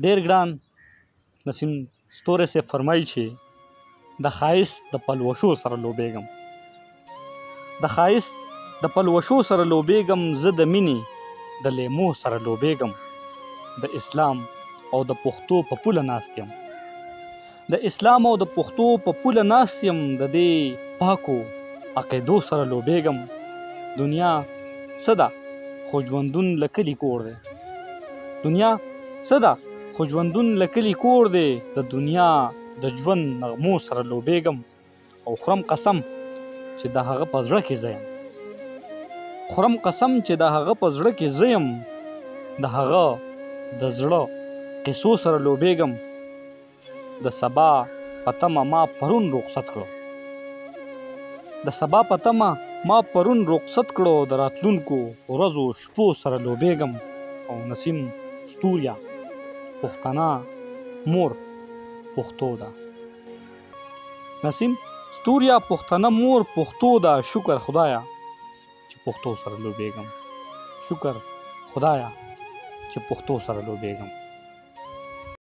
ډېر ګران نسیم ستوری صاحب فرمایي چې د ښایست د پلوشو سره لوبېږم، د ښایست د پلوشو سره لوبېږم، زه د مینې د لیمو سره لوبېږم، د اسلام او د پښتو په پوله ناست یم، د اسلام او د پښتو په پوله ناست یم، د دې پاکو عقیدو سره لوبېږم. دنیا څه ده خو ژوندون له کلي کور دی، دنیا څه ده خو ژوندون له کلي کور دی، د دنیا د ژوند نغمو سره لوبېږم او خورم قسم چې د هغه په زړه کې زه یم، خورم قسم چې د هغه په زړه کې زه یم، د هغه د زړه قصو سره لوبېږم. د سبا په تمه ما پرون رخصت کړو، د سبا په تمه ما پرون رخصت کړو، د راتلونکو ورځو شپو سره لوبېږم. او نسیم ستوریا پښتنه مور پښتو ده، نسیم ستوریا پښتنه مور پښتو ده، شکر خدایا چې پښتو سره لوبېږم، شکر خدایا چې پښتو سره لوبېږم.